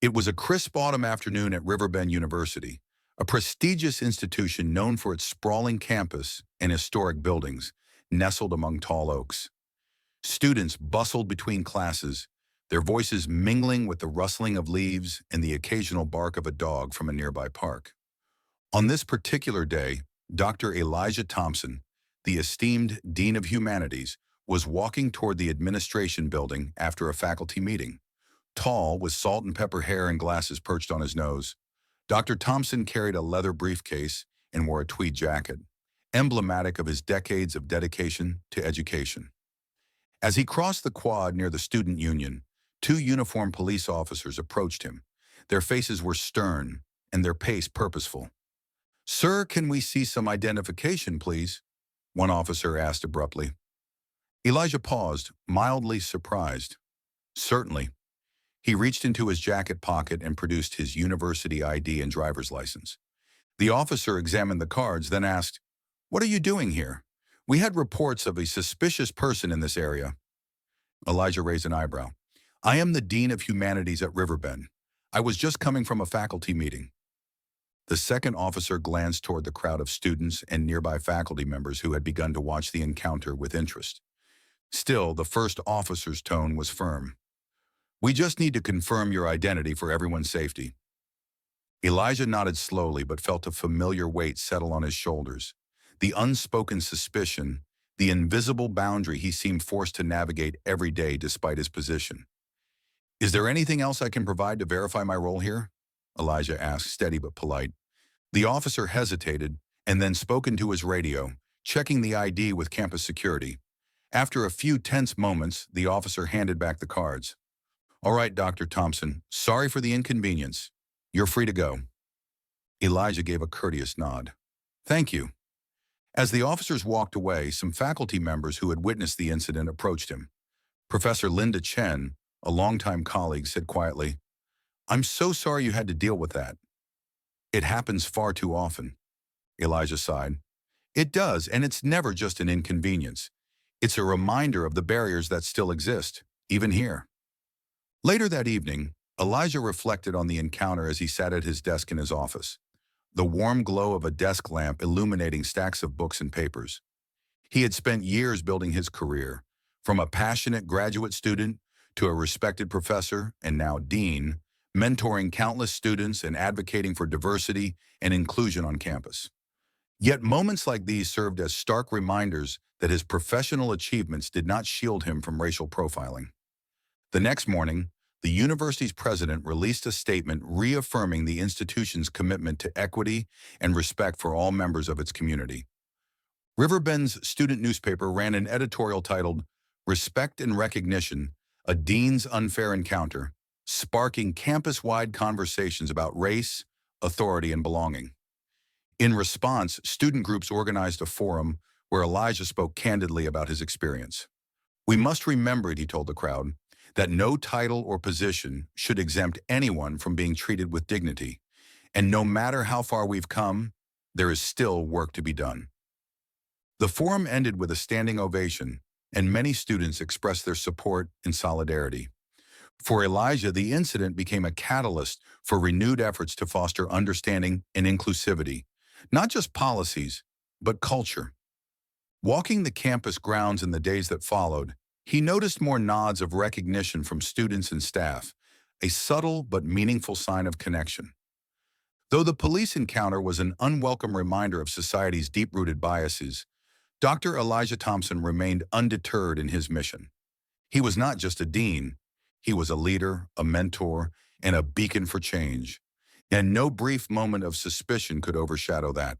It was a crisp autumn afternoon at Riverbend University, a prestigious institution known for its sprawling campus and historic buildings, nestled among tall oaks. Students bustled between classes, their voices mingling with the rustling of leaves and the occasional bark of a dog from a nearby park. On this particular day, Dr. Elijah Thompson, the esteemed Dean of Humanities, was walking toward the administration building after a faculty meeting. Tall, with salt and pepper hair and glasses perched on his nose, Dr. Thompson carried a leather briefcase and wore a tweed jacket, emblematic of his decades of dedication to education. As he crossed the quad near the student union, two uniformed police officers approached him. Their faces were stern and their pace purposeful. "Sir, can we see some identification, please?" one officer asked abruptly. Elijah paused, mildly surprised. "Certainly." He reached into his jacket pocket and produced his university ID and driver's license. The officer examined the cards, then asked, "What are you doing here? We had reports of a suspicious person in this area." Elijah raised an eyebrow. "I am the Dean of Humanities at Riverbend. I was just coming from a faculty meeting." The second officer glanced toward the crowd of students and nearby faculty members who had begun to watch the encounter with interest. Still, the first officer's tone was firm. "We just need to confirm your identity for everyone's safety." Elijah nodded slowly but felt a familiar weight settle on his shoulders. The unspoken suspicion, the invisible boundary he seemed forced to navigate every day despite his position. "Is there anything else I can provide to verify my role here?" Elijah asked, steady but polite. The officer hesitated and then spoke into his radio, checking the ID with campus security. After a few tense moments, the officer handed back the cards. "All right, Dr. Thompson, sorry for the inconvenience. You're free to go." Elijah gave a courteous nod. "Thank you." As the officers walked away, some faculty members who had witnessed the incident approached him. Professor Linda Chen, a longtime colleague, said quietly, "I'm so sorry you had to deal with that." "It happens far too often." Elijah sighed. "It does, and it's never just an inconvenience. It's a reminder of the barriers that still exist, even here." Later that evening, Elijah reflected on the encounter as he sat at his desk in his office, the warm glow of a desk lamp illuminating stacks of books and papers. He had spent years building his career, from a passionate graduate student to a respected professor and now dean, mentoring countless students and advocating for diversity and inclusion on campus. Yet moments like these served as stark reminders that his professional achievements did not shield him from racial profiling. The next morning, the university's president released a statement reaffirming the institution's commitment to equity and respect for all members of its community. Riverbend's student newspaper ran an editorial titled, "Respect and Recognition, a Dean's Unfair Encounter," sparking campus-wide conversations about race, authority, and belonging. In response, student groups organized a forum where Elijah spoke candidly about his experience. "We must remember," he told the crowd, "that no title or position should exempt anyone from being treated with dignity, and no matter how far we've come, there is still work to be done." The forum ended with a standing ovation, and many students expressed their support and solidarity. For Elijah, the incident became a catalyst for renewed efforts to foster understanding and inclusivity, not just policies, but culture. Walking the campus grounds in the days that followed, he noticed more nods of recognition from students and staff, a subtle but meaningful sign of connection. Though the police encounter was an unwelcome reminder of society's deep-rooted biases, Dr. Elijah Thompson remained undeterred in his mission. He was not just a dean, he was a leader, a mentor, and a beacon for change. And no brief moment of suspicion could overshadow that.